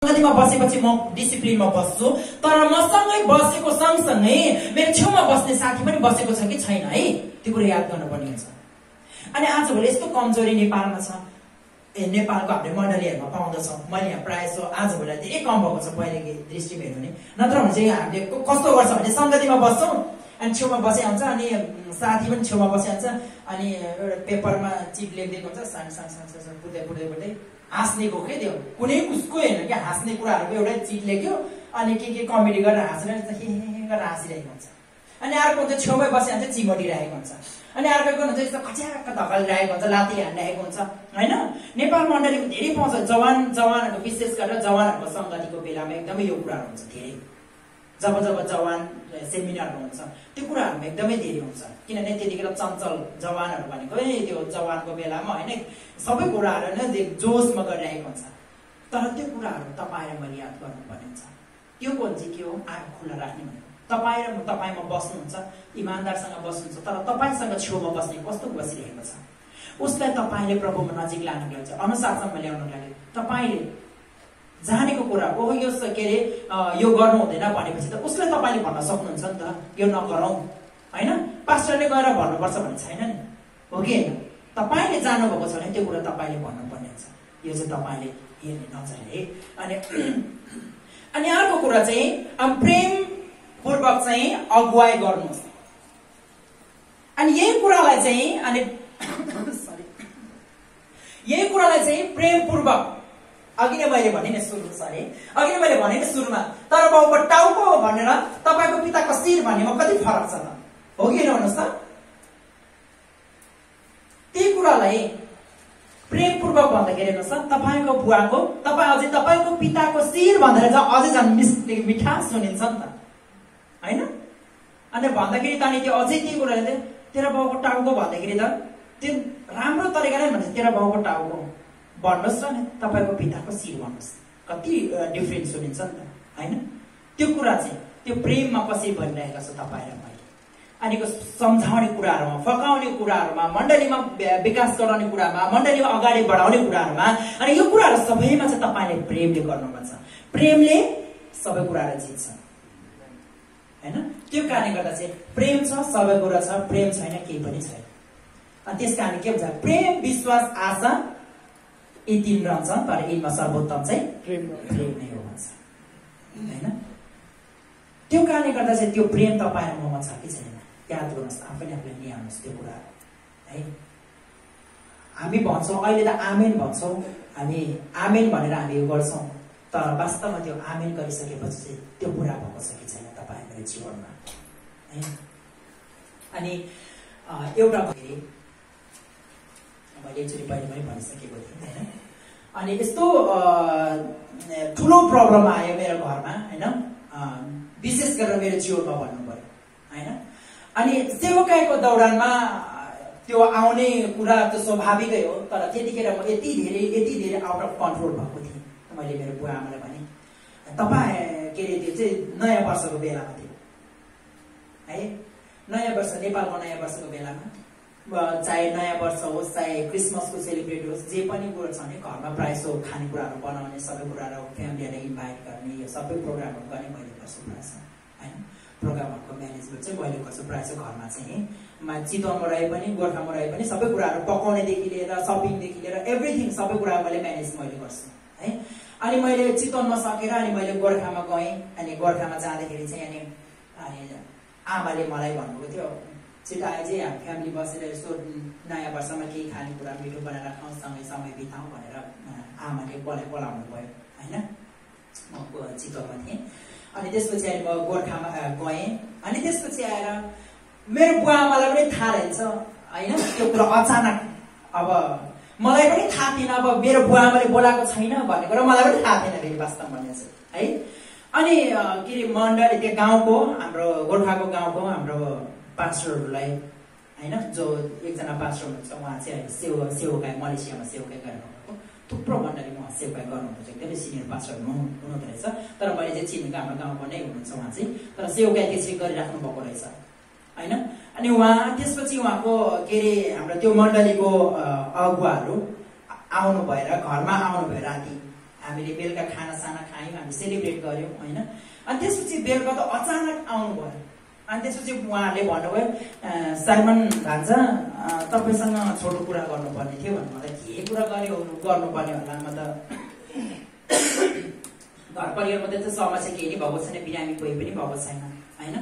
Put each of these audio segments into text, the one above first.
सङ्गतिमा बसेपछि म डिसिप्लिनमा बस्छु, तर मसँगै बसेको सँगसँगै मेरो छेउमा बस्ने साथी पनि बसेको छ कि छैन है, त्यो कुरा याद गर्नुपर्ने हुन्छ। अनि आजभोलि यस्तो कमजोरी नेपालमा छ, नेपालको हामीले मण्डलीहरूमा पाउँदछौँ। मैले यहाँ प्रायः जसो आजभोलि धेरै कम भएको छ पहिलेको दृष्टिमा हेर्नु भने, नत्र भने चाहिँ हामीले कस्तो गर्छ भने सङ्गतिमा बस्छौँ अनि छेउमा बसे हुन्छ, अनि साथी पनि छेउमा बसे हुन्छ, अनि एउटा पेपरमा चिट लेखिदिएको हुन्छ, सानो पुट्दै हाँस्नेको के त्यो कुनै उसको हेर्नु क्या, हाँस्ने कुराहरूको एउटै चिट लेख्यो अनि के कमेडी गरेर हाँसेर गरेर हाँसिरहेको हुन्छ। अनि अर्को हुन्छ छेउमै बसे हुन्छ चिमोटिरहेको हुन्छ, अनि अर्को हुन्छ यस्तो खच्याक्क धकालिरहेको हुन्छ, लात्ती हानिरहेको हुन्छ होइन। नेपाल मण्डलीमा धेरै पाउँछ, जवानहरूको विशेष गरेर जवानहरूको सङ्गतिको बेलामा एकदमै यो कुराहरू हुन्छ धेरै। जब जवान सेमिनारहरू हुन्छ त्यो कुराहरूमा एकदमै धेरै हुन्छ, किनभने त्यतिखेर चञ्चल जवानहरू भनेको त्यो जवानको बेलामा होइन सबै कुराहरू नै जोसमा गरिरहेको हुन्छ। तर त्यो कुराहरू तपाईँ र मैले याद गर्नुपर्ने हुन्छ। त्यो कोन चाहिँ के हो, आँखा खुल्ला राख्ने भनेको। तपाईँमा बस्नुहुन्छ, इमान्दारसँग बस्नुहुन्छ, तर तपाईँसँग छेउमा बस्ने कस्तो बसिरहेको छ, उसलाई तपाईँले प्रभुमा नजिक लानुको लागि चाहिँ अनुशासनमा ल्याउनुको लागि तपाईँले जानेको कुरा हो यो के अरे यो गर्नु हुँदैन भनेपछि त उसलाई तपाईँले भन्न सक्नुहुन्छ नि त, यो नगरौँ होइन। पास्टरले गएर भन्नुपर्छ भन्ने छैन नि, हो कि होइन। तपाईँले जानुभएको छ भने त्यो कुरा तपाईँले भन्नुपर्ने हुन्छ। यो चाहिँ तपाईँले हेर्ने नजर है। अनि अर्को कुरा चाहिँ प्रेमपूर्वक चाहिँ अगुवाई गर्नुहोस्। अनि यही कुरालाई चाहिँ प्रेमपूर्वक अघि नै मैले भने नि सुरुमा तर बाउको टाउको भनेर तपाईँको पिताको शिर भन्नेमा कति फरक छ त, हो कि भन्नुहोस् त। त्यही कुरालाई प्रेमपूर्वक भन्दाखेरि हेर्नुहोस् त, तपाईँको बुवाको तपाईँको पिताको शिर भनेर अझै झन् मिठास सुनिन्छ नि त होइन। अनि भन्दाखेरि त अनि त्यो अझै त्यही कुराले चाहिँ तेरो बाउको टाउको भन्दाखेरि त त्यो राम्रो तरिकाले भन्छ तेरो बाउको टाउको भन्नुहोस् र तपाईँको पिताको शिर भन्नुहोस्, कति डिफ्रेन्स सुनिन्छ नि त होइन। त्यो कुरा चाहिँ त्यो प्रेममा कसरी भनिरहेको छ तपाईँ र मैले। अनि सम्झाउने कुराहरूमा, फकाउने कुराहरूमा, मण्डलीमा विकास गराउने कुरामा, मण्डलीमा अगाडि बढाउने कुराहरूमा, अनि यो कुराहरू सबैमा चाहिँ तपाईँले प्रेमले गर्नुपर्छ। प्रेमले सबै कुराहरू जित्छ होइन। त्यो कारणले गर्दा चाहिँ प्रेम छ सबै कुरा छ, प्रेम छैन केही पनि छैन। अनि त्यस कारण के भन्छ, प्रेम विश्वास आशा यी तीन रहन्छन्, तर यिनमा सर्वोत्तम चाहिँ प्रेम नै हो भन्छ होइन। त्यो कारणले गर्दा चाहिँ त्यो प्रेम तपाईँ र ममा छ कि छैन याद गर्नुहोस्, आफैले आफूलाई निहाल्नुहोस् त्यो कुरा है। हामी भन्छौँ अहिले त आमेन भन्छौँ, हामी आमेन भनेर हामी यो गर्छौँ, तर वास्तवमा त्यो आमेन गरिसकेपछि चाहिँ त्यो पुरा भएको छ कि छैन तपाईँ मेरो जीवनमा है। अनि एउटा मैले एकचोटि पहिले पनि भनिसकेको थिएँ होइन। अनि यस्तो ठुलो प्रब्लम आयो मेरो घरमा होइन, विशेष गरेर मेरो जीवनमा भन्नु पर्यो होइन। अनि सेवाकाईको दौरानमा त्यो आउने कुरा त स्वाभाविकै हो, तर त्यतिखेर म यति धेरै आउट अफ कन्ट्रोल भएको थिएँ। मैले मेरो बुवा आमालाई भने तपाईँ के अरे त्यो चाहिँ नयाँ वर्षको बेलामा थियो है, नयाँ वर्ष नेपालको नयाँ वर्षको बेलामा, चाहे नयाँ वर्ष होस् चाहे क्रिसमसको सेलिब्रेट होस्, जे पनि कुरो छ भने घरमा प्रायः सो खानेकुराहरू बनाउने, सबै कुराहरू फ्यामिलीहरूलाई इन्भाइट गर्ने, यो सबै प्रोग्रामहरू गर्ने मैले गर्छु प्रायः होइन। प्रोग्रामहरूको म्यानेजमेन्ट चाहिँ मैले गर्छु प्रायः घरमा चाहिँ चितवनमा रहे पनि गोर्खामा रहे पनि सबै कुराहरू पकाउनेदेखि लिएर सपिङदेखि लिएर एभ्रिथिङ सबै कुरा मैले म्यानेज मैले गर्छु है। अनि मैले चितवनमा सकेर अनि मैले गोर्खामा गएँ। अनि गोर्खामा जाँदाखेरि चाहिँ अनि आमाले मलाई भन्नुभएको थियो छिटाए चाहिँ हामी फ्यामिली बसेर यसो नयाँ वर्षमा केही खानेकुरा मिठो बनाएर खाउँ, सँगै समय बिताउँ भनेर आमाले बोलाउनु भयो होइन। म चितवनमा थिएँ। अनि त्यसपछि अहिले म गोर्खामा गएँ। अनि त्यसपछि आएर मेरो बुवा आमालाई पनि थाहा रहेछ होइन त्यो कुरा अचानक। अब मलाई पनि थाहा थिएन, अब मेरो बुवा आमाले बोलाएको छैन भन्ने कुरा मलाई पनि थाहा थिएन फेरि वास्तव भन्ने चाहिँ है। अनि के अरे मण्डली त्यो गाउँको हाम्रो गोर्खाको गाउँको हाम्रो पास्टरहरूलाई होइन, जो एकजना पास्टर हुनुहुन्छ उहाँ चाहिँ सेवाकाई मलेसियामा सेवाकाई गर्नुभएको, थुप्रो मण्डलीमा सेवाकाई गर्नुहुन्छ, एकदमै सिनियर पास्टर हुनुहुँदो रहेछ। तर मैले चाहिँ चिनेको हाम्रो गाउँको नै हुनुहुन्छ उहाँ चाहिँ, तर सेवाकाई त्यसरी गरिराख्नु भएको रहेछ होइन। अनि उहाँ त्यसपछि उहाँको के अरे हाम्रो त्यो मण्डलीको अगुवाहरू आउनु भएर घरमा आउनु भयो राति हामीले बेलुका खानासाना खायौँ, हामी सेलिब्रेट गऱ्यौँ होइन। अनि त्यसपछि बेलुका त अचानक आउनु भयो। अनि त्यसपछि उहाँहरूले भन्नुभयो साइमन भान्जा तपाईँसँग छोटो कुरा गर्नुपर्ने थियो भन्नु। मलाई के कुरा गर्नुपर्ने होला, म त घर परिवारमा त्यस्तो समस्या केही नै भएको छैन, बिरामी कोही पनि भएको छैन होइन।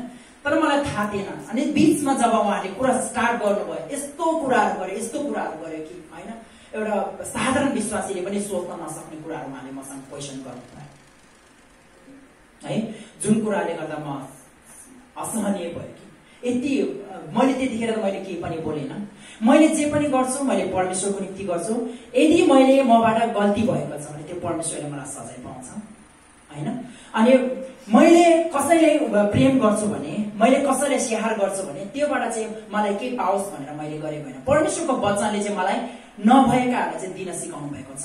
तर मलाई थाहा थिएन। अनि बिचमा जब उहाँले कुरा स्टार्ट गर्नुभयो, यस्तो कुराहरू गर्यो कि होइन, एउटा साधारण विश्वासीले पनि सोच्न नसक्ने कुराहरू उहाँले मसँग क्वेसन गर्नुभयो है, जुन कुराले गर्दा म असहनीय भयो कि यति। मैले त्यतिखेर त मैले केही पनि बोलेन। मैले जे पनि गर्छु मैले परमेश्वरको निम्ति गर्छु। यदि मैले मबाट गल्ती भएको छ भने त्यो परमेश्वरले मलाई सजाय पाउँछ होइन। अनि मैले कसैलाई प्रेम गर्छु भने, मैले कसैलाई स्याहार गर्छु भने त्योबाट चाहिँ मलाई के पाओस् भनेर मैले गरेको होइन। परमेश्वरको वचनले चाहिँ मलाई नभएकाहरूलाई चाहिँ दिन सिकाउनु भएको छ।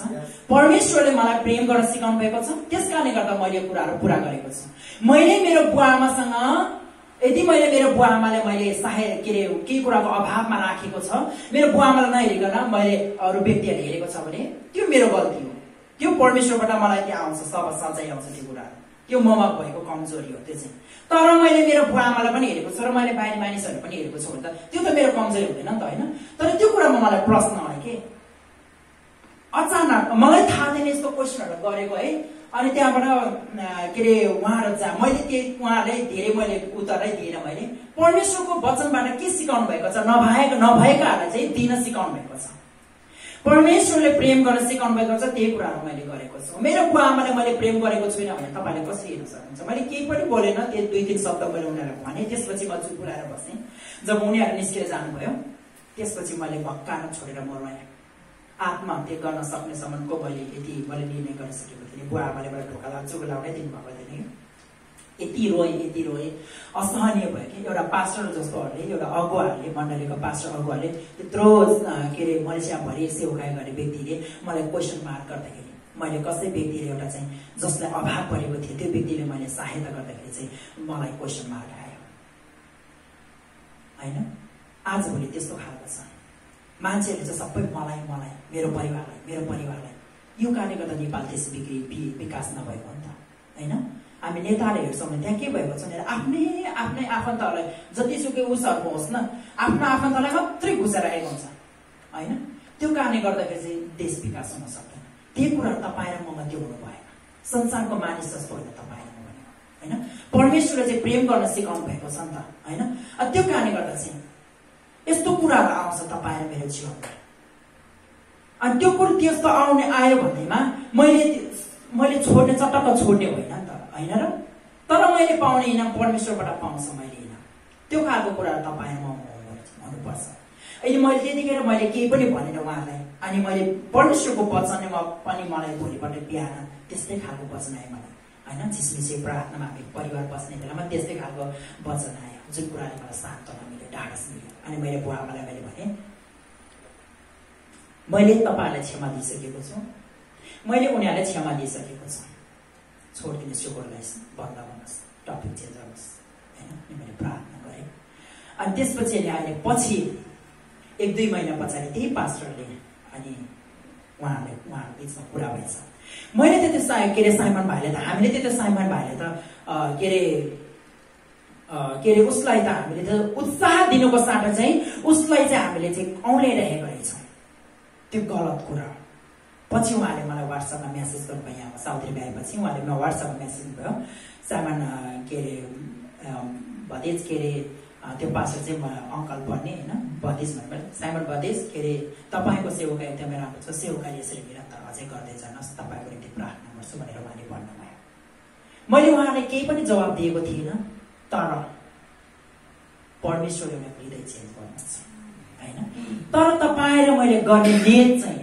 परमेश्वरले मलाई प्रेम गर्न सिकाउनु भएको छ। त्यसकारणले गर्दा मैले यो कुराहरू पुरा गरेको छु। मैले मेरो बुवा आमासँग, यदि मैले मेरो बुवा आमालाई मैले सहायता केही कुराको अभावमा राखेको छ, मेरो बुवा आमालाई नहेरिकन मैले अरू व्यक्तिहरू हेरेको छ भने त्यो मेरो गल्ती हो। त्यो परमेश्वरबाट मलाई त्यहाँ आउँछ, सब सजाय आउँछ। त्यो कुराहरू त्यो ममा भएको कमजोरी हो त्यो चाहिँ। तर मैले मेरो बुवा आमालाई पनि हेरेको छु र मैले बाहिरी मानिसहरू पनि हेरेको छु भने त त्यो त मेरो कमजोरी हुँदैन नि त होइन। तर त्यो कुरामा मलाई प्रश्न आयो कि अचानक मलाई थाहा थिएन यस्तो क्वेसनहरू गरेको है। अनि त्यहाँबाट के अरे उहाँहरू मैले उहाँहरूले धेरै मैले उत्तरै दिएन। मैले परमेश्वरको वचनबाट के सिकाउनु भएको छ, नभएकाहरूलाई चाहिँ दिन सिकाउनु भएको छ। परमेश्वरले प्रेम गर्न सिकाउनु भएको छ, त्यही कुराहरू मैले गरेको छु। मेरो बुवा आमाले मैले प्रेम गरेको छुइनँ भने तपाईँले कसरी हेर्न सक्नुहुन्छ। मैले केही पनि बोलेन, त्यो 2-3 शब्द मैले उनीहरूलाई भने। त्यसपछि म चुप बोलाएर बसेँ। जब उनीहरू निस्केर जानुभयो त्यसपछि मैले भक्कान छोडेर म रोएँ। आत्महत्या गर्न सक्नेसम्मको मैले निर्णय गरिसकेको थिएँ। बुवा आमाले मलाई ढोका लाउनै दिनुभएको थिएन। यति रोएँ, असहनीय भयो कि। एउटा पास्टर जस्तोहरूले, एउटा अगुवाहरूले, मण्डलीको पास्टर अगुवाले त्यत्रो के अरे मलेसियाभरि सेवाकाई गर्ने व्यक्तिले मलाई क्वेसन मार्क गर्दाखेरि, मैले कसै व्यक्तिले एउटा चाहिँ जसलाई अभाव परेको थियो त्यो व्यक्तिले मैले सहायता गर्दाखेरि चाहिँ मलाई क्वेसन मार्क आयो होइन। आजभोलि त्यस्तो खालको छ। मान्छेहरूले चाहिँ सबै मलाई मेरो परिवारलाई यो कारणले गर्दा नेपाल देश विकास नभएको नि त होइन। हामी नेताले हेर्छौँ भने त्यहाँ के भएको छ भने आफ्नै आफन्तहरूलाई जतिसुकै उसहरूको होस् न, आफ्नो आफन्तलाई मात्रै घुसेर राखेको हुन्छ होइन। त्यो कारणले गर्दाखेरि चाहिँ देश विकास हुन सक्दैन। त्यही कुराहरू तपाईँ र ममा त्यो हुनु भएन। संसारको मानिस जस्तो होइन तपाईँ र म भनेको होइन। परमेश्वरले चाहिँ प्रेम गर्न सिकाउनु भएको छ नि त होइन। त्यो कारणले गर्दा चाहिँ यस्तो कुराहरू आउँछ तपाईँ र मेरो जीवनमा। अनि त्यो कुरो त्यस्तो आयो भन्दैमा मैले चटक्क छोड्ने होइन नि त होइन र। तर मैले पाउने इनाम परमेश्वरबाट पाउँछ मैले इनाम। त्यो खालको कुराहरू तपाईँ र म हुनुपर्छ। अहिले मैले त्यतिखेर मैले केही पनि भनेन उहाँलाई। अनि मैले परमेश्वरको वचनले पनि मलाई भोलिपल्ट बिहान त्यस्तै खालको वचन आयो मलाई होइन। झिसमिसे प्रार्थनामा हामी परिवार बस्ने बेलामा त्यस्तै खालको वचन आयो, जुन कुराले मलाई सान्त्वना मिल्यो, ढाडस मिल्यो। अनि मैले बुवा आमालाई मैले भने, मैले तपाईँहरूलाई क्षमा दिइसकेको छु, मैले उनीहरूलाई क्षमा दिइसकेको छु, छोडिदिनुहोस्, यो कुरालाई बन्द गर्नुहोस्, टपिक चेन्ज गर्नुहोस् होइन। मैले प्रार्थना गरेँ। अनि त्यसपछि अहिले पछि 1-2 महिना पछाडि त्यही पास्टरले अनि उहाँहरू बिचमा कुरा भएछ। मैले त्यति के अरे साइमन भाइले त हामीले त्यति साइमन भाइले त के अरे उसलाई त हामीले त उत्साह दिनुको साटो चाहिँ उसलाई चाहिँ हामीले चाहिँ औँल्याइरहेको रहेछौँ। त्यो गलत कुरा। पछि उहाँले मलाई वाट्सएपमा मेसेज गर्नुभयो। यहाँ साउदी भएपछि उहाँले मलाई वाट्सएपमा मेसेज गर्नुभयो, साइमन के अरे भदेज के अरे त्यो पास्टर चाहिँ अङ्कल पर्ने होइन, बदेश भनेर साइमन बदेश के अरे तपाईँको सेवाकाई एकदमै राम्रो छ, सेवाकाई यसरी निरन्तर अझै गर्दै जानुहोस्, तपाईँको निम्ति प्रार्थना गर्छु भनेर उहाँले भन्नुभयो। मैले उहाँलाई केही पनि जवाब दिएको थिइनँ। तर परमेश्वरले उनीहरूको हृदय चेन्ज गर्नुहुन्छ होइन। तर तपाईँ र मैले गर्ने नेत चाहिँ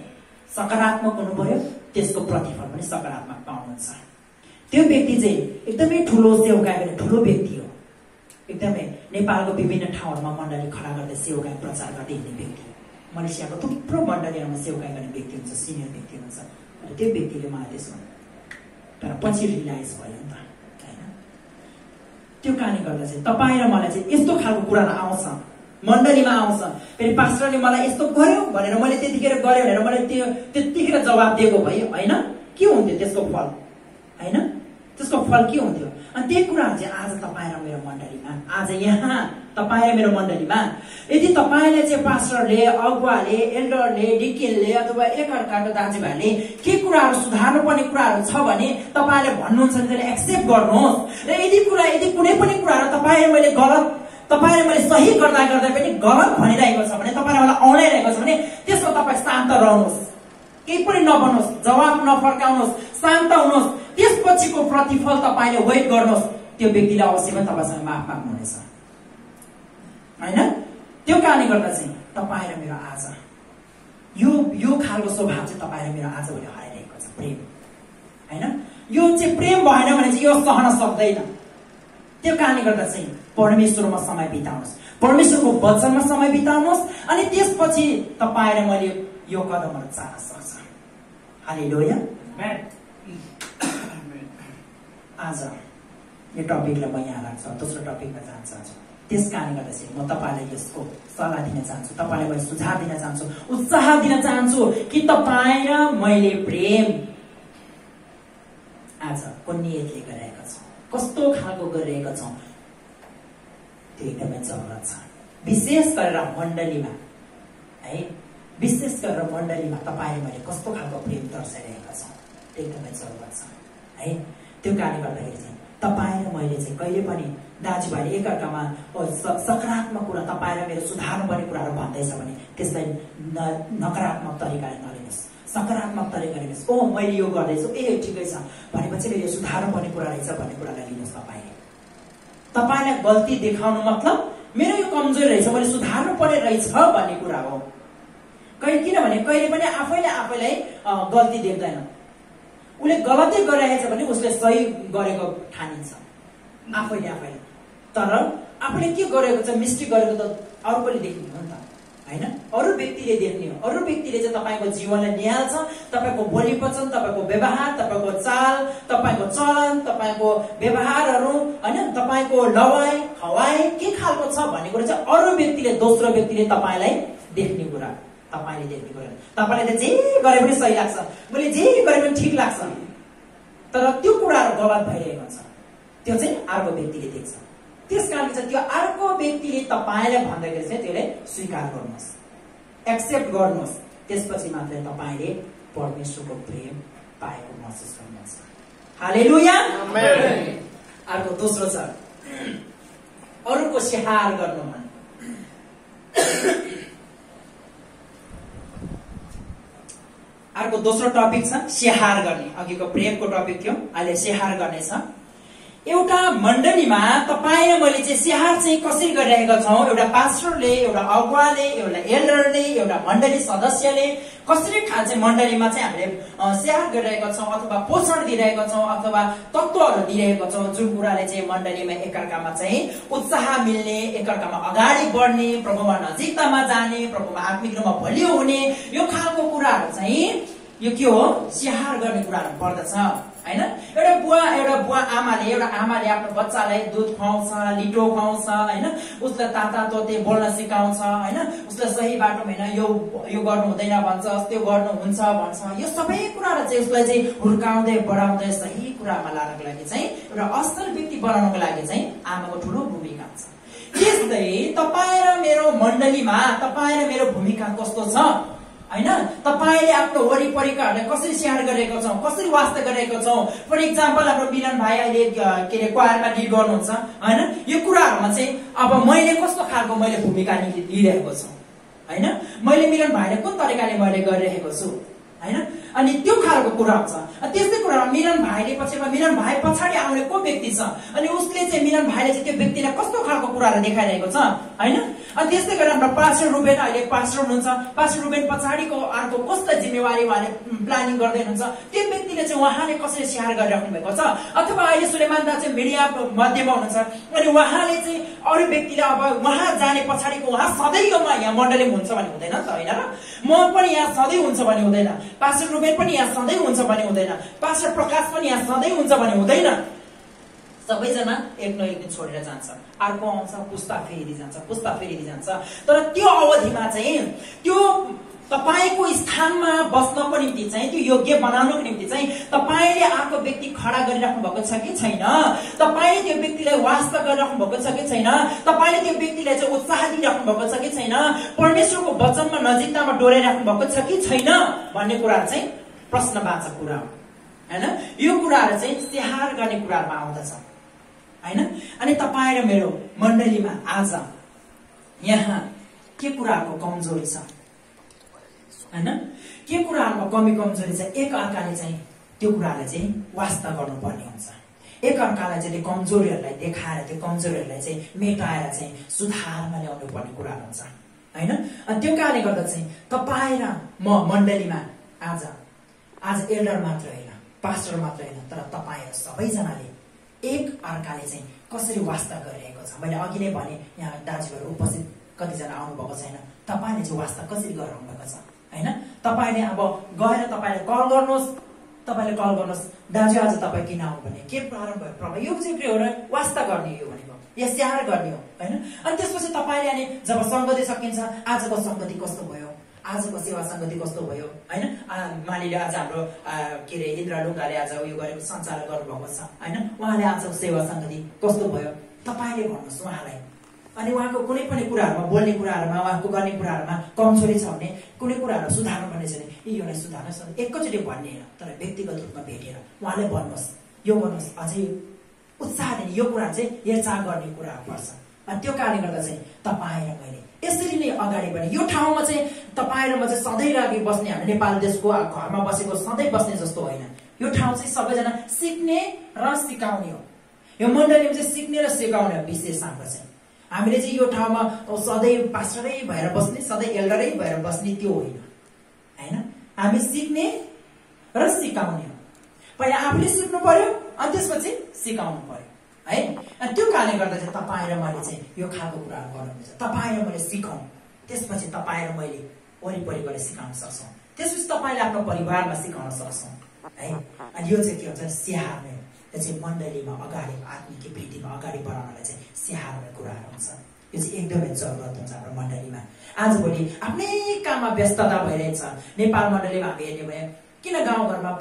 सकारात्मक हुनु पर्यो, त्यसको प्रतिफल पनि सकारात्मक पाउनुहुन्छ। त्यो व्यक्ति चाहिँ एकदमै ठुलो सेवाकाई गर्ने ठुलो व्यक्ति हो। एकदमै नेपालको विभिन्न ठाउँहरूमा मण्डली खडा गर्दै सेवाकाई प्रचार गर्दै हिँड्ने व्यक्ति हो। मलेसियाको थुप्रो मण्डलीहरूमा सेवाकाई गर्ने व्यक्ति हुन्छ, सिनियर व्यक्ति हुन्छ। र त्यो व्यक्तिले मलाई त्यसो भन्यो। तर पछि रियलाइज भयो नि त होइन। त्यो कारणले गर्दा चाहिँ तपाईँ र मलाई चाहिँ यस्तो खालको कुराहरू आउँछ, मण्डलीमा आउँछ। फेरि पास्टरले मलाई यस्तो गर्यो भनेर मैले त्यतिखेर गरेँ भनेर मैले त्यतिखेर जवाब दिएको भए होइन। के हुन्थ्यो त्यसको फल, हैन? त्यसको फल के हुन्थ्यो? अनि त्यही कुराहरू चाहिँ आज तपाईँ र मेरो मण्डलीमा, आज यहाँ तपाईँ र मेरो मण्डलीमा यदि तपाईँले चाहिँ पास्टरले, अगुवाले, एल्डरले, डिकिनले अथवा एकअर्काको दाजुभाइले के कुराहरू सुधार्नु पर्ने कुराहरू छ भने तपाईँले भन्नुहुन्छ भने त्यसले एक्सेप्ट गर्नुहोस्। र यदि कुनै पनि कुराहरू तपाईँले मैले सही गर्दा पनि गलत भनिरहेको छ भने, तपाईँले मलाई औलाइरहेको छ भने त्यसमा तपाईँ शान्त रहनुहोस्, केही पनि नबन्नुहोस्, जवाब नफर्काउनुहोस्, शान्त हुनुहोस्। त्यसपछिको प्रतिफल तपाईँले वेट गर्नुहोस्, त्यो व्यक्तिले अवश्य पनि तपाईँसँग माफ माग्नुहुनेछ, हैन? त्यो कारणले गर्दा चाहिँ तपाईँ र मेरो आज यो खालको स्वभाव चाहिँ तपाईँ र मेरो आज भोलि हराइरहेको छ, प्रेम, हैन? यो चाहिँ प्रेम भएन भने चाहिँ यो सहन सक्दैन। त्यो कारणले गर्दा चाहिँ परमेश्वरमा समय बिताउनुहोस्, परमेश्वरको वचनमा समय बिताउनुहोस्, अनि त्यसपछि तपाईँ र मैले यो कदमहरू चाल्न सक्छ। हालेलुया। आज यो टपिकलाई म यहाँ राख्छु, दोस्रो टपिकमा जान चाहन्छु। त्यस कारणले गर्दा चाहिँ म तपाईँलाई यसको सल्लाह दिन चाहन्छु, तपाईँलाई मैले सुझाव दिन चाहन्छु, उत्साह दिन चाहन्छु कि तपाईँ र मैले प्रेम आज कुन नियतले गरिरहेका छौँ, कस्तो खालको गरिरहेका छौँ, त्यो एकदमै जरुरत छ। विशेष गरेर मण्डलीमा, है, विशेष गरेर मण्डलीमा तपाईँ मैले कस्तो खालको प्रेम दर्शाइरहेका छौँ, त्यो एकदमै जरुरत छ, है? त्यो कारणले गर्दाखेरि चाहिँ तपाईँ र मैले चाहिँ कहिले पनि दाजुभाइले एकअर्कामा सकारात्मक कुरा, तपाईँ र मेरो सुधार्नुपर्ने कुराहरू भन्दैछ भने त्यसलाई नकारात्मक तरिकाले नलिनुहोस्, सकारात्मक तरिकाले लिनुहोस्। ओ मैले यो गर्दैछु, ए ठिकै छ भनेपछि यो सुधार्नुपर्ने कुरा रहेछ भन्ने कुरालाई लिनुहोस्। तपाईँलाई गल्ती देखाउनु मतलब मेरो यो कमजोरी रहेछ, मैले सुधार्नुपर्ने रहेछ भन्ने कुरा हो। किनभने कहिले पनि आफैलाई गल्ती देख्दैन। उसले गलती गरिरहेछ भने उसले सही गरेको ठानिन्छ आफैले। तर आफूले के गरेको छ, मिस्टेक गरेको त अरूले देख्ने हो नि त, हैन? अरू व्यक्तिले देख्ने हो। अरू व्यक्तिले चाहिँ तपाईँको जीवनलाई निहाल्छ, तपाईँको बोली वचन, तपाईँको व्यवहार, तपाईँको चाल, तपाईँको चलन, तपाईँको व्यवहारहरू, हैन, तपाईँको लवाई हवाई के खालको छ भन्ने कुरा चाहिँ अरू व्यक्तिले, दोस्रो व्यक्तिले तपाईँलाई देख्ने कुरा, तपाईँले देख्ने कुरा। तपाईँले त जे गरे पनि सही लाग्छ, मैले जे गरे पनि ठिक लाग्छ, तर त्यो कुराहरू गलत भइरहेको छ, त्यो चाहिँ अर्को व्यक्तिले देख्छ। त्यस कारणले चाहिँ त्यो अर्को व्यक्तिले तपाईँलाई भन्दाखेरि चाहिँ त्यसले स्वीकार गर्नुहोस्, एक्सेप्ट गर्नुहोस्। त्यसपछि मात्रै तपाईँले परमेश्वरको प्रेम पाएको महसुस गर्नुहुन्छ। हालेलुया। अर्को दोस्रो छ अरूको स्याहार गर्नु मन। अर्को दोस्रो टपिक छ स्याहार गर्ने। अघिको प्रेमको टपिक थियो, अहिले स्याहार गर्ने छ। एउटा मण्डलीमा तपाईँ र मैले चाहिँ स्याहार चाहिँ कसरी गरिरहेका छौँ, एउटा पास्टरले, एउटा अगुवाले, एउटा एल्डरले, एउटा मण्डली सदस्यले कसरी चाहिँ मण्डलीमा चाहिँ हामीले स्याहार गरिरहेका छौँ अथवा पोषण दिइरहेका छौँ अथवा तत्त्वहरू दिइरहेका छौँ, जुन कुराले चाहिँ मण्डलीमा एकअर्कामा चाहिँ उत्साह मिल्ने, एकअर्कामा अगाडि बढ्ने, प्रभुमा नजिकतामा जाने, प्रभुमा आत्मिक रूपमा बलियो हुने, यो खालको कुराहरू चाहिँ यो के हो, स्याहार गर्ने कुराहरू पर्दछ, हैन? एउटा बुवा आमाले आफ्नो बच्चालाई दुध खुवाउँछ, लिटो खुवाउँछ, हैन? उसलाई ताता तोते बोल्न सिकाउँछ, हैन? उसलाई सही बाटोमा हैन यो गर्नु हुँदैन भन्छ, त्यो गर्नु हुन्छ भन्छ। यो सबै कुराहरू चाहिँ उसलाई चाहिँ हुर्काउँदै बढाउँदै सही कुरामा लानको लागि चाहिँ एउटा असल व्यक्ति बनाउनको लागि चाहिँ आमाको ठुलो भूमिका छ। त्यस्तै तपाईँ र मेरो मण्डलीमा तपाईँ र मेरो भूमिका कस्तो छ, हैन? तपाईले आफ्नो वरिपरिकाहरूलाई कसरी स्याहार गरेको छौँ, कसरी वास्ता गरेको छौँ। फर इक्जाम्पल हाम्रो मिलन भाइ अहिले के अरे क्वायरमा लिड गर्नुहुन्छ, हैन? यो कुराहरूमा चाहिँ अब मैले कस्तो खालको मैले भूमिका लिइरहेको छु, हैन? मैले मिलन भाइले कुन तरिकाले मैले गरिरहेको छु, हैन? अनि त्यो खालको कुरा हुन्छ। त्यस्तै कुरामा मिलन भाइ पछाडि आउने को व्यक्ति छ, अनि उसले चाहिँ मिलन भाइले चाहिँ त्यो व्यक्तिलाई कस्तो खालको कुराहरू देखाइरहेको छ, हैन? अनि त्यस्तै गरेर हाम्रो पास्टर रुबेन अहिले पास्टर हुनुहुन्छ, पास्टर रुबेन पछाडिको अर्को कस्तो जिम्मेवारी उहाँले प्लानिङ गर्दै हुनुहुन्छ, त्यो व्यक्तिले चाहिँ उहाँले कसरी स्याहार गरिराख्नु भएको छ। अथवा अहिले सुलेमान दा चाहिँ मिडिया मध्येमा हुनुहुन्छ, अनि उहाँले चाहिँ अरू व्यक्तिले अब उहाँ जाने पछाडिको उहाँ सधैँमा यहाँ मण्डलीमा हुन्छ भन्ने हुँदैन नि त, होइन र? म पनि यहाँ सधैँ हुन्छ भन्ने हुँदैन, पास्टर रुबेन पनि यहाँ सधैँ हुन्छ भन्ने हुँदैन, पास्टर प्रकाश पनि यहाँ सधैँ हुन्छ भन्ने हुँदैन। सबैजना एक न एक दिन छोडेर जान्छ, अर्को आउँछ, पुस्ता फेरि जान्छ, पुस्ता फेरि जान्छ। तर त्यो अवधिमा चाहिँ त्यो तपाईको स्थानमा बस्नको निम्ति चाहिँ, त्यो योग्य बनाउनको निम्ति चाहिँ तपाईले अर्को व्यक्ति खडा गरिराख्नु भएको छ कि छैन? तपाईले त्यो व्यक्तिलाई वास्ता गरिराख्नु भएको छ कि छैन? तपाईले त्यो व्यक्तिलाई चाहिँ उत्साह दिइराख्नु भएको छ कि छैन? परमेश्वरको वचनमा नजिकतामा डोराइराख्नु भएको छ कि छैन भन्ने कुराहरु चाहिँ प्रश्नवाचक कुरा हो, हैन? यो कुराहरु चाहिँ स्याहार गर्ने कुराहरुमा आउँदछ, हैन? अनि तपाई र मेरो मण्डलीमा आज यहाँ के कुराहरुको कमजोरी छ, हैन? के कुराहरुमा कमी कमजोरी छ? एक अर्काले चाहिँ त्यो कुरालाई चाहिँ वास्ता गर्नुपर्ने हुन्छ। एक अर्कालाई चाहिँ त्यो कमजोरीहरुलाई देखाएर, त्यो कमजोरीहरुलाई चाहिँ मेटाएर चाहिँ सुधारमा ल्याउनु पर्ने कुरा हुन्छ, हैन? अनि त्यो कारणले गर्दा चाहिँ तपाई र म मण्डलीमा आज एल्डर मात्र हैन, पास्टर मात्र हैन, तर तपाईहरु सबैजनाले एक अर्काले चाहिँ कसरी वास्ता गरिरहेको छ। मैले अघि नै भने, यहाँ दाजुहरु उपस्थित कतिजना आउनु भएको छैन, तपाईले चाहिँ वास्ता कसरी गरिरहनु भएको छ, हैन? तपाईले अब गएर तपाईले कल गर्नुहोस्, तपाईले कल गर्नुहोस्, दाजु आज तपाई किन आउनु भने के प्रारम्भ भयो, प्रभु यो चाहिँ के हो र वास्ता गर्ने हो भनेको, या स्याहार गर्ने हो, हैन? अनि त्यसपछि तपाईले अनि जब संगति सकिन्छ, आजको संगति कस्तो भयो, आजको सेवा संगति कस्तो भयो, हैन? मानिले आज हाम्रो के रे इन्द्र ढुङ्गाले आज उयो गरेको सञ्चालन गर्नुभएको छ, हैन? उहाँले आजको सेवा संगति कस्तो भयो तपाईले भन्नुहोस् उहाँलाई। अनि उहाँको कुनै पनि कुराहरुमा, बोल्ने कुराहरुमा, उहाँको गर्ने कुराहरुमा कमजोरी छ भने, कुनै कुराहरु सुधार्नु पर्ने छ भने योलाई सुधार्नुहोस्, एकैचोटि भन्ने हैन, तर व्यक्तिगत रूपमा भेटेर उहाँले भन्नुहोस्, यो गर्नुहोस्, अझै उत्साह दिने, यो कुरा चाहिँ हेरचाह गर्ने कुराहरु पर्छ। अनि त्यो कारणले गर्दा चाहिँ तपाई र मैले यसरी नै अगाडि बढे। यो ठाउँमा चाहिँ तपाई र म चाहिँ सधैँ लागि बस्ने, हामी नेपाल देशको घरमा बसेको सधैँ बस्ने जस्तो होइन। यो ठाउँ चाहिँ सबैजना सिक्ने र सिकाउने हो। यो मण्डलीमा चाहिँ सिक्ने र सिकाउने विशेष हाम्रो चाहिँ। हामीले चाहिँ यो ठाउँमा सधैँ पास्टरै भएर बस्ने, सधैँ एल्डरै भएर बस्ने त्यो होइन, हैन? हामी सिक्ने र सिकाउने हो। पहिला आफूले सिक्नु पर्यो, अनि त्यसपछि सिकाउनु पर्यो, है? अनि त्यो कारणले गर्दा चाहिँ तपाई र मैले चाहिँ यो खालको कुराहरु गर्नुपर्छ। तपाई र मैले सिकाउँ, त्यसपछि तपाई र मैले वरिपरि गएर सिकाउन सक्छौँ, त्यसपछि तपाईले आफ्नो परिवारमा सिकाउन सक्छौँ, है? अनि यो चाहिँ के हुन्छ, स्याहार्ने, यो चाहिँ मण्डलीमा अगाडि आत्मिक वृद्धिमा अगाडि बढाउनलाई चाहिँ स्याहार्ने कुराहरु हुन्छ। यो चाहिँ एकदमै जरुरत हुन्छ हाम्रो मण्डलीमा। आजभोलि आफ्नै काममा व्यस्तता भइरहेछ। नेपाल मण्डलीमा हामी हेर्ने भने किन गाउँघरमा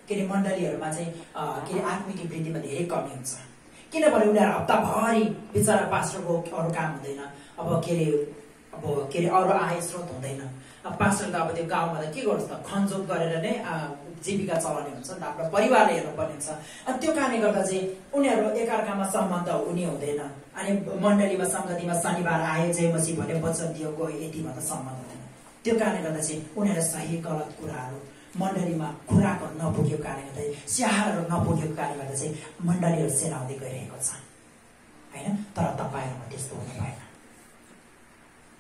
के रे मण्डलीहरुमा चाहिँ के रे आत्मिक वृद्धिमा धेरै कमी हुन्छ, किनभने उनीहरु हप्ताभरि बिचारा पास्टरको अरु काम हुँदैन, अब के रे अरु आय स्रोत हुँदैन। अब पास्टरको अब त्यो गाउँमा त के गर्छ त, खनजोत गरेर नै जीविका चलाउने हुन्छ नि त, आफ्नो परिवारले हेर्नुपर्ने हुन्छ। अनि त्यो कारणले गर्दा चाहिँ उनीहरु एकअर्कामा सम्बन्ध हुने हुँदैन। अनि मण्डलीमा संगतिमा शनिबार आयो, जय मसीह भने वचन दियो, गयो, यतिमा त सम्बन्ध हुँदैन। त्यो कारणले गर्दा चाहिँ उनीहरु सही गलत कुराहरु मण्डलीमा खुराकहरु नपुगेको कारणले गर्दा, स्याहारहरु नपुगेको कारणले गर्दा चाहिँ मण्डलीहरु सेलाउँदै गइरहेको छ, हैन? तर तपाई र म त्यस्तो हुनु भएन,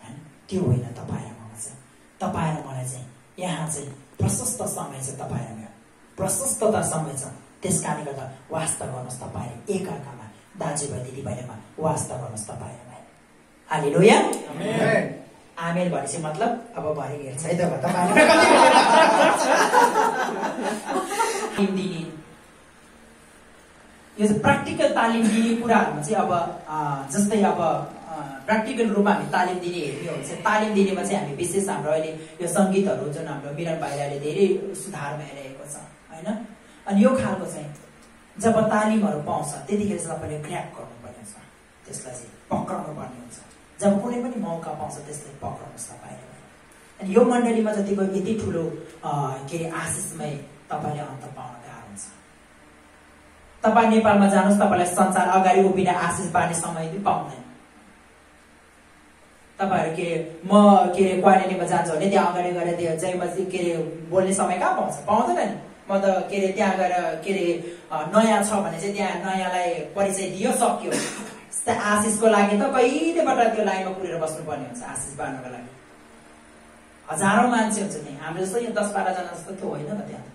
हैन? त्यो होइन तपाई र ममा चाहिँ। तपाई र मलाई चाहिँ यहाँ चाहिँ प्रशस्त समय छ, तपाई र मेरो प्रशस्तता समय छ। त्यसकारणले गर्दा वास्ता गर्नुहोस् तपाईले एक अर्कामा, दाजुभाइ दिदीबहिनीमा वास्ता गर्नुहोस् तपाई र मैले। हालेलुया, आमेन। आमेन भनेपछि मतलब अब भरि हेर्छ है त तपाईले। यो चाहिँ प्र्याक्टिकल तालिम दिने कुराहरुमा चाहिँ अब जस्तै अब प्र्याक्टिकल रूपमा हामी तालिम दिने हेर्ने हो भने तालिम दिनेमा चाहिँ हामी विशेष हाम्रो अहिले यो संगीतहरु जुन हाम्रो मिलन भाइले धेरै सुधार भइरहेको छ, हैन? अनि यो खालको चाहिँ जब तालिमहरु पाउँछ त्यतिखेर चाहिँ तपाईले ग्र्याब गर्नुपर्ने हुन्छ, त्यसलाई चाहिँ पक्राउनु पर्ने हुन्छ। जब कुनै पनि मौका पाउँछ त्यसलाई पक्राउनुहोस् तपाईले। अनि यो मण्डलीमा जतिको यति ठुलो के रे आशिषमय तपाईले अन्त पाउन गाह्रो हुन्छ। तपाई नेपालमा जानुस्, तपाईलाई संसार अगाडि उभिने आशिष बाँड्ने समय पनि पाउँदैन। तपाईहरु के म के रे क्वारेन्टाइनमा जान्छ भने त्यहाँ अगाडि गएर त्यो जय मसीह के रे बोल्ने समय कहाँ पाउँछ, पाउँदैन नि। म त के रे त्यहाँ गएर के रे नयाँ छ भने चाहिँ त्यहाँ नयाँलाई परिचय दियो, सक्यो। आशिषको लागि त कहिलेबाट त्यो लाइनमा कुरेर बस्नुपर्ने हुन्छ आशिष बाँड्नको लागि। हजारौं मान्छे हुन्छ नि, हाम्रो जस्तो यो 10-12 जना जस्तो त्यो होइन त त्यहाँ,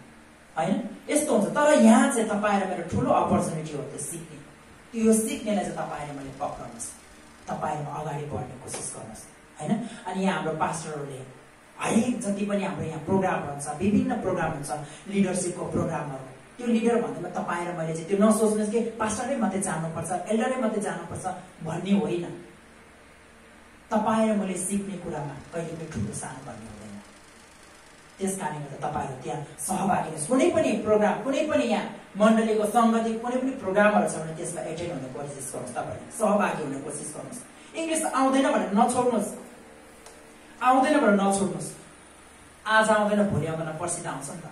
हैन? यस्तो हुन्छ। तर यहाँ चाहिँ तपाई र मेरो ठुलो अपर्च्युनिटी हो त्यो सिक्ने। त्यो सिक्नेलाई चाहिँ तपाई र मैले पक्राउनुहोस्, तपाईहरु अगाडि बढ्ने कोसिस गर्नुहोस्, हैन? अनि यहाँ हाम्रो पास्टरहरूले हरेक जति पनि हाम्रो यहाँ प्रोग्रामहरु हुन्छ, विभिन्न प्रोग्राम हुन्छ, लिडरशिपको प्रोग्रामहरु, त्यो लिडर भन्दैमा तपाईँ र मैले चाहिँ त्यो नसोच्नुहोस् कि पास्टरै मात्रै जान्नुपर्छ, एल्डरै मात्रै जानुपर्छ भन्ने होइन। तपाईँ र मैले सिक्ने कुरामा कहिले पनि ठुलो सानो भन्ने हुँदैन। त्यस कारणले गर्दा तपाईँहरू त्यहाँ सहभागी हुनुहोस्। कुनै पनि प्रोग्राम, कुनै पनि यहाँ मण्डलीको सङ्गति कुनै पनि प्रोग्रामहरू छ भने त्यसमा एटेन्ड हुने कोसिस गर्नुहोस्, तपाईँहरूले सहभागी हुने कोसिस गर्नुहोस्। इङ्ग्लिस आउँदैन भनेर नछोड्नुहोस्, आउँदैन भनेर नछोड्नुहोस्। आज आउँदैन भोलि आउँदैन पर्सि त आउँछ नि त।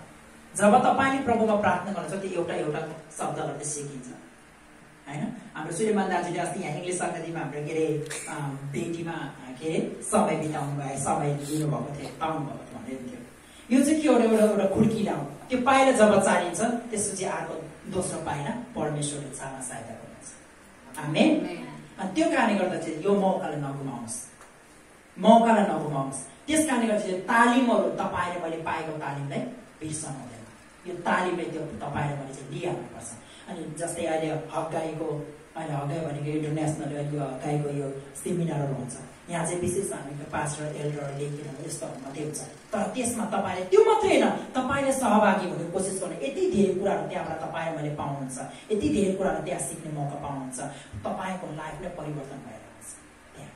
जब तपाईँले प्रभुमा प्रार्थना गर्नुहुन्छ त्यो एउटा एउटा शब्दहरू चाहिँ सिकिन्छ होइन। हाम्रो सुलेमान दाजुले अस्ति यहाँ इङ्ग्लिस सङ्गतिमा हाम्रो के अरे बेटीमा के अरे समय बिताउनु भयो, समय दिनुभएको थियो, पाउनुभएको थियो भनेर थियो। यो चाहिँ के एउटा एउटा खुड्किला हो। त्यो पाइला जब चालिन्छ त्यसपछि अर्को दोस्रो पाइला परमेश्वरले छामा सहायता गर्नुहुन्छ। आमेन। अनि त्यो कारणले गर्दा चाहिँ यो मौकालाई नगुमाउनुहोस्, मौकालाई नगुमाउनुहोस्। त्यस कारणले गर्दा चाहिँ तालिमहरू तपाईँले मैले पाएको तालिमलाई बिर्सनु हुँदैन। यो तालिमले त्यो तपाईँ र मैले चाहिँ लिइहाल्नुपर्छ। अनि जस्तै अहिले हक्काईको, अहिले हक्काई भनेको इन्टरनेसनल यो हक्काईको यो सेमिनारहरू हुन्छ। यहाँ चाहिँ विशेष हामीको पास्टर एल्डर लेखिन यस्तो मात्रै हुन्छ। तर त्यसमा तपाईँले त्यो मात्रै होइन, तपाईँले सहभागी हुने कोसिस गर्नु। यति धेरै कुराहरू त्यहाँबाट तपाईँ मैले पाउनुहुन्छ, यति धेरै कुराहरू त्यहाँ सिक्ने मौका पाउनुहुन्छ। तपाईँको लाइफ नै परिवर्तन भएर आउँछ। त्यहाँ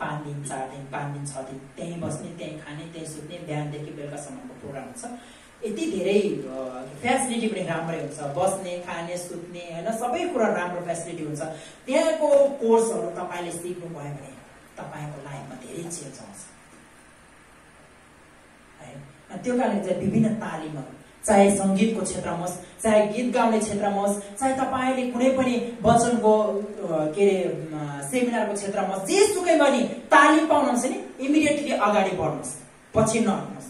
5 दिन 4 दिन 5 दिन 6 दिन त्यहीँ बस्ने, त्यहीँ खाने, त्यहीँ सुत्ने, बिहानदेखि बेलुकासम्मको प्रोग्राम हुन्छ। यति धेरै फेसिलिटी पनि राम्रै हुन्छ, बस्ने, खाने, सुत्ने होइन, सबै कुरा राम्रो फेसिलिटी हुन्छ। त्यहाँको कोर्सहरू तपाईँले सिक्नु भयो भने तपाईँको लाइफमा धेरै चेन्ज आउँछ है। त्यो कारणले चाहिँ विभिन्न तालिमहरू, चाहे सङ्गीतको क्षेत्रमा होस्, चाहे गीत गाउने क्षेत्रमा होस्, चाहे तपाईँले कुनै पनि वचनको के अरे सेमिनारको क्षेत्रमा होस्, जेसुकैमा नि तालिम पाउनुहुन्छ नि इमिडिएटली अगाडि बढ्नुहोस्, पछि नहट्नुहोस्,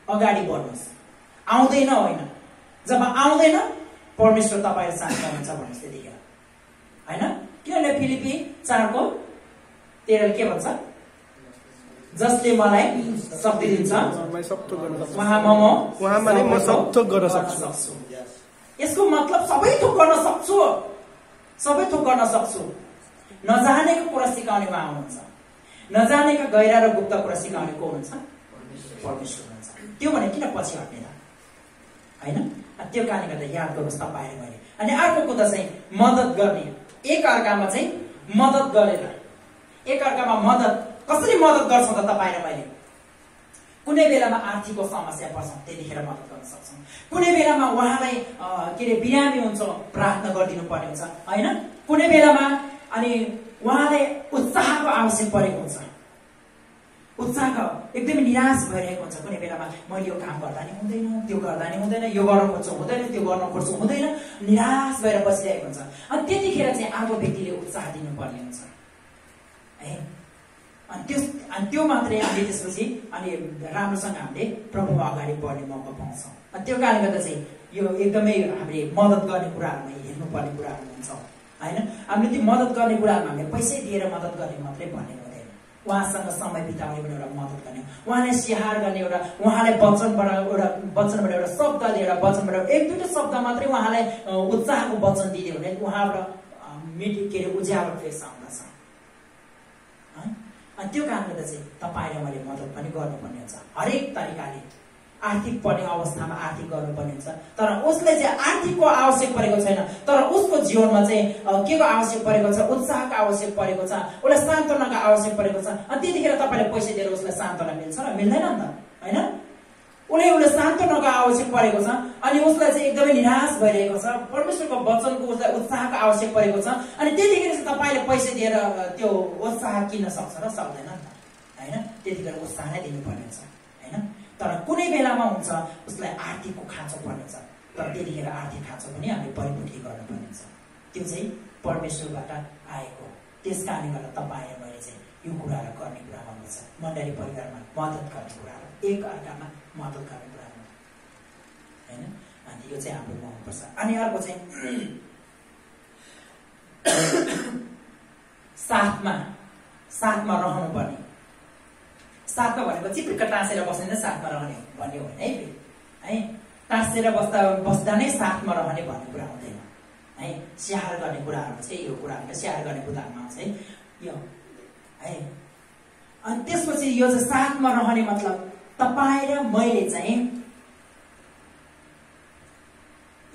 अगाडि बढ्नुहोस्। आउँदैन होइन, जब आउँदैन परमेश्वर तपाईँले साथ गर्नुहुन्छ भन्नुहोस् त्यतिखेर होइन। किनभने फिलिपी 4:13 के भन्छ? जसले मलाई शक्ति दिन्छ उहाँमा म सब थोक गर्न सक्छु। यसको मतलब सबै थोक गर्न सक्छु, सबै थोक गर्न सक्छु। नजानेको कुरा सिकाउने उहाँ हुनुहुन्छ, नजानेका गहिरा र गुप्त कुरा सिकाउने को हुनुहुन्छ? परमेश्वर हुनुहुन्छ। त्यो भने किन पछि हट्ने त होइन। त्यो कारणले गर्दा याद गर्नुहोस् तपाईँले मैले। अनि अर्को कुरा चाहिँ मद्दत गर्ने, एक अर्कामा चाहिँ मद्दत गरेर, एक अर्कामा मद्दत कसरी मद्दत गर्छ त तपाईँ र मैले? कुनै बेलामा आर्थिक समस्या पर्छ त्यतिखेर मद्दत गर्न सक्छौँ। कुनै बेलामा उहाँलाई के अरे बिरामी हुन्छ प्रार्थना गरिदिनु पर्ने हुन्छ होइन। कुनै बेलामा अनि उहाँलाई उत्साहको आवश्यक परेको हुन्छ, उत्साहको एकदमै निराश भइरहेको हुन्छ। कुनै बेलामा मैले यो काम गर्दा नि हुँदैन, त्यो गर्दा नि हुँदैन, यो गर्न खोज्छु हुँदैन, त्यो गर्न खोज्छु हुँदैन, निराश भएर बसिरहेको हुन्छ। अनि त्यतिखेर चाहिँ अर्को व्यक्तिले उत्साह दिनुपर्ने हुन्छ है। अनि त्यो मात्रै हामीले त्यसपछि अनि राम्रोसँग हामीले प्रभुमा अगाडि बढ्ने मौका पाउँछौँ। अनि त्यो कारणले गर्दा चाहिँ यो एकदमै हामीले मद्दत गर्ने कुराहरूमा हेर्नुपर्ने कुराहरू हुन्छ होइन। हामीले त्यो मद्दत गर्ने कुराहरूमा हामीले पैसै दिएर मद्दत गर्ने मात्रै भन्ने हुँदैन। उहाँसँग समय बिताउने पनि एउटा मद्दत गर्ने, उहाँलाई स्याहार गर्ने एउटा, उहाँलाई वचनबाट एउटा शब्द दिएर, वचनबाट 1-2 शब्द मात्रै उहाँलाई उत्साहको वचन दिदियो भने उहाँबाट के अरे उज्यालो फेस आउँदछ। अनि त्यो कारणले गर्दा चाहिँ तपाईँ र मैले मद्दत पनि गर्नुपर्ने हुन्छ हरेक तरिकाले। आर्थिक पर्ने अवस्थामा आर्थिक गर्नुपर्ने हुन्छ। तर उसले चाहिँ आर्थिकको आवश्यक परेको छैन, तर उसको जीवनमा चाहिँ के को आवश्यक परेको छ? उत्साहको आवश्यक परेको छ, उसलाई सान्त्वनाको आवश्यक परेको छ। अनि त्यतिखेर तपाईँले पैसा दिएर उसलाई सान्त्वना मिल्छ र मिल्दैन नि त होइन। उसलाई सान्त्वनाको आवश्यक परेको छ अनि उसलाई चाहिँ एकदमै निराश भइरहेको छ, परमेश्वरको वचनको उसलाई उत्साहको आवश्यक परेको छ। अनि त्यतिखेर चाहिँ तपाईँले पैसा दिएर त्यो उत्साह किन्न सक्छ र सक्दैन नि त होइन। त्यतिखेर उत्साह नै दिनुपर्ने हुन्छ होइन। तर कुनै बेलामा हुन्छ उसलाई आर्थिकको खाँचो पर्ने छ, तर त्यतिखेर आर्थिक खाँचो पनि हामीले परिपूर्ति गर्नुपर्ने हुन्छ। त्यो चाहिँ परमेश्वरबाट आएको। त्यस कारणले गर्दा तपाईँ र मैले चाहिँ यो कुराहरू गर्ने कुरा भन्नुपर्छ। मण्डली परिवारमा मद्दत गर्ने कुराहरू, एक अर्कामा मद्दत गर्ने कुराहरू होइन। अनि यो चाहिँ हाम्रो हुनुपर्छ। अनि अर्को चाहिँ साथमा रहनुपर्ने। साथमा भनेको चिप्लिक्क टाँसेर बस्ने नै साथमा रहने भन्ने होइन है फेरि है। टाँसेर बस्दा नै साथमा रहने भन्ने कुरा हुँदैन है। स्याहार गर्ने कुराहरू चाहिँ यो कुराहरू स्याहार गर्ने कुराहरूमा आउँछ है यो है। अनि त्यसपछि यो चाहिँ साथमा रहने मतलब तपाईँ र मैले चाहिँ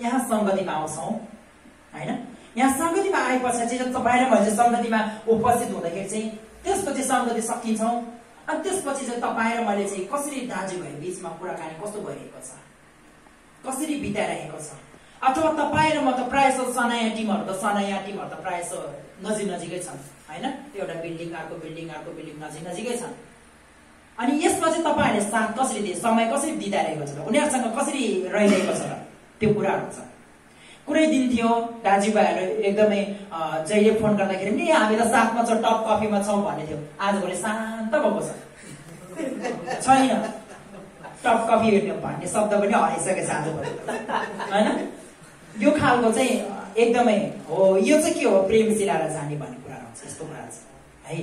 यहाँ संगतिमा आउँछौँ हैन। यहाँ संगतिमा आएपछि चाहिँ तपाईँ र मैले संगतिमा उपस्थित हुँदाखेरि चाहिँ त्यसपछि संगति सकिन्छौँ। अनि त्यसपछि चाहिँ तपाईँ र मैले चाहिँ कसरी दाजुभाइ बीचमा कुराकानी कस्तो भइरहेको छ, कसरी बिताइरहेको छ। अथवा तपाईँ र म त प्रायः जसो सनाया टिमहरू त प्रायः जसो नजिकै छन् हैन। एउटा बिल्डिङ अर्को बिल्डिङ नजिकै छन्। अनि यसमा चाहिँ तपाईँहरूले साथ कसरी दिए, समय कसरी बिताइरहेको छ र उनीहरूसँग कसरी रहिरहेको छ र त्यो कुराहरू छ। कुनै दिन थियो दाजुभाइहरू एकदमै जहिले फोन गर्दाखेरि नि हामी त साथमा छौँ, टप कफीमा छौँ भन्ने थियो। आजभोलि शान्त भएको छैन। टप कफी भन्ने शब्द पनि हराइसकेको छ आजभोलि हैन। यो खालको चाहिँ एकदमै हो। यो चाहिँ के हो, प्रेम सिलाएर जाने भन्ने कुरा हुन्छ। यस्तो कुरा छ है।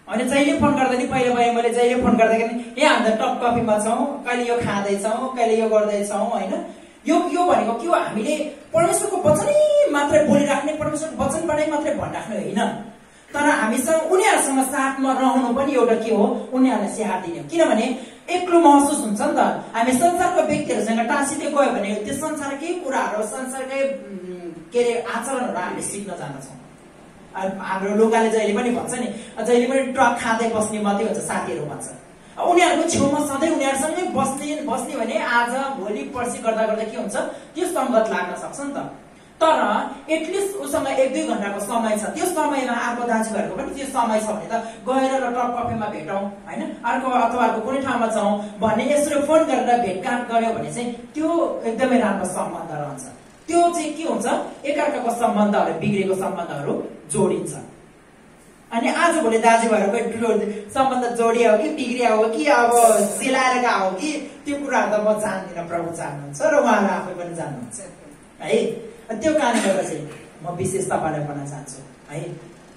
अनि जहिले फोन गर्दा नि पहिला मैले जहिले फोन गर्दाखेरि ए हामी त टप कफीमा छौँ, कहिले यो खाँदैछौँ, कहिले यो गर्दैछौँ हैन। यो भनेको के हो, हामीले परमेश्वरको वचनै मात्रै बोलिराख्ने, परमेश्वरको वचनबाटै मात्रै भनिराख्ने होइन, तर हामीसँग उनीहरूसँग साथमा रहनु पनि एउटा के हो, उनीहरूलाई स्याहार दिने हो। किनभने एक्लो महसुस हुन्छ नि त। हामी संसारको व्यक्तिहरूसँग टाँसिँदै गयो भने त्यो संसारकै कुराहरू, संसारकै के अरे आचरणहरू हामीले सिक्न जान्दछौँ। हाम्रो लोकाले जहिले पनि भन्छ नि, जहिले पनि ट्रक खाँदै बस्ने मात्रै हुन्छ साथीहरू भन्छ। उनीहरूको छेउमा सधैँ उनीहरूसँगै बस्ने भने आज भोलि पर्सि गर्दा के हुन्छ, त्यो संगत लाग्न सक्छ नि त। तर एटलिस्ट उसँग 1-2 घण्टाको समय छ। त्यो समयमा अर्को दाजुभाइहरूको पनि त्यो समय छ भने त गएर र टप कफीमा भेटौँ हैन, अर्को अथवा अर्को कुनै ठाउँमा जाउँ भन्ने यसरी फोन गरेर भेटघाट गर्यो भने चाहिँ त्यो एकदमै राम्रो सम्बन्ध रहन्छ। त्यो चाहिँ के हुन्छ, एकअर्काको सम्बन्धहरू, बिग्रेको सम्बन्धहरू जोडिन्छ। अनि आजभोलि दाजुभाइहरूको सम्बन्ध जोडियो कि बिग्रिया हो कि अब सिलाएर गएको हो कि त्यो कुराहरू त म जान्दिनँ, प्रभु जान्नुहुन्छ र उहाँले आफै पनि जान्नुहुन्छ है। त्यो कारणले गर्दा चाहिँ म विशेष तपाईँलाई भन्न चाहन्छु है,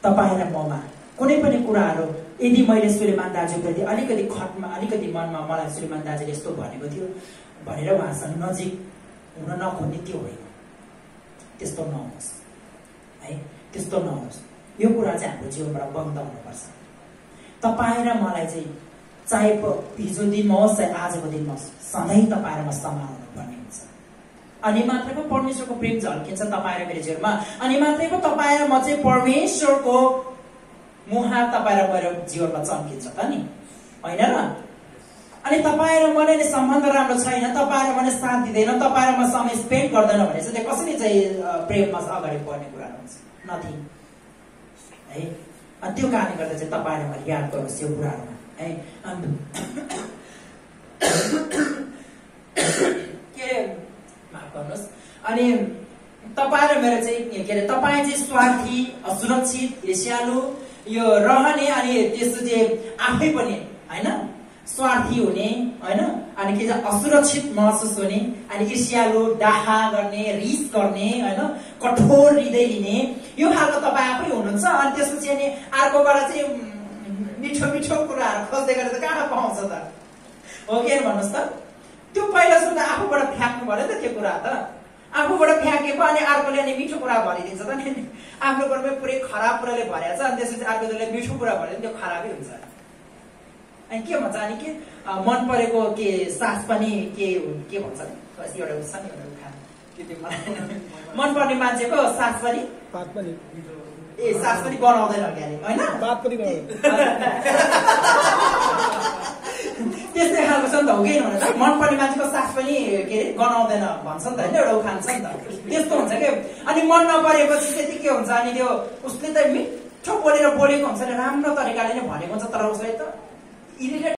तपाईँ र ममा कुनै पनि कुराहरू यदि मैले सुलेमान दाजुप्रति अलिकति खटमा, अलिकति मनमा मलाई सुलेमान दाजुले यस्तो भनेको थियो भनेर उहाँसँग नजिक हुन नखोज्ने त्यो होइन। त्यस्तो नहोस् है, त्यस्तो नहोस्। यो कुरा चाहिँ हाम्रो जीवनबाट बन्द हुनुपर्छ। तपाईँ र मलाई चाहिँ चाहे हिजो दिनमा होस् चाहे आजको दिनमा होस्, सधैँ तपाईँ र म समान हुनुपर्ने हुन्छ। अनि मात्रै पो परमेश्वरको प्रेम झल्किन्छ तपाईँ र मेरो जीवनमा। अनि मात्रै पो तपाईँ र म चाहिँ परमेश्वरको मुहार तपाईँ र मेरो जीवनमा चम्किन्छ त नि, होइन र? अनि तपाईँ र मलाई सम्बन्ध राम्रो छैन, तपाईँ र मैले साथ दिँदैन, तपाईँ र म समय स्पेन्ड गर्दैन भने चाहिँ कसरी चाहिँ प्रेममा अगाडि बढ्ने कुरा हुन्छ? नथिङ है। अनि त्यो कारणले गर्दा चाहिँ तपाईँ र मैले याद गर्नुहोस् यो कुराहरूमा है। के अरे माफ गर्नुहोस्। अनि तपाईँ र मेरो चाहिँ के अरे, तपाईँ चाहिँ स्वार्थी, असुरक्षित, ईर्ष्यालु यो रहने, अनि त्यसपछि आफै पनि होइन स्वार्थी हुने होइन, अनि के छ असुरक्षित महसुस हुने, अनि ईर्ष्यालु, डाहा गर्ने, रिस गर्ने होइन, कठोर हृदय लिने, यो खालको तपाईँ आफै हुनुहुन्छ। अनि त्यसपछि अनि अर्कोबाट चाहिँ मिठो मिठो कुराहरू खोज्दै गरेर कहाँ पाउँछ त, हो कि भन्नुहोस् त? त्यो पहिला सुरु आफूबाट फ्याँक्नु पर्यो त त्यो कुरा त। आफूबाट फ्याँकेको अनि अर्कोले अनि मिठो कुरा भनिदिन्छ त नि। आफ्नो कुरामै पुरै खराब कुराले भरेको छ, अनि त्यसपछि अर्कोले मिठो कुरा भन्यो त्यो खराबै हुन्छ। अनि के भन्छ, अनि के मन परेको के सास पनि के भन्छ नि, एउटा छ नि एउटा उखान, त्यो मलाई मन पर्ने मान्छेको सास पनि पात पनि सास पनि बनाउँदैन क्यारे होइन, पात पनि त्यस्तै खालको छ नि त, हो कि भने त मन पर्ने मान्छेको सास पनि के अरे गनाउँदैन भन्छ नि त होइन, एउटा उखान छ नि त। त्यस्तो हुन्छ के। अनि मन नपरेपछि चाहिँ के हुन्छ, अनि त्यो उसले त मिठो बोलेको हुन्छ, राम्रो तरिकाले नै भनेको हुन्छ, तर उसले त इरिटेट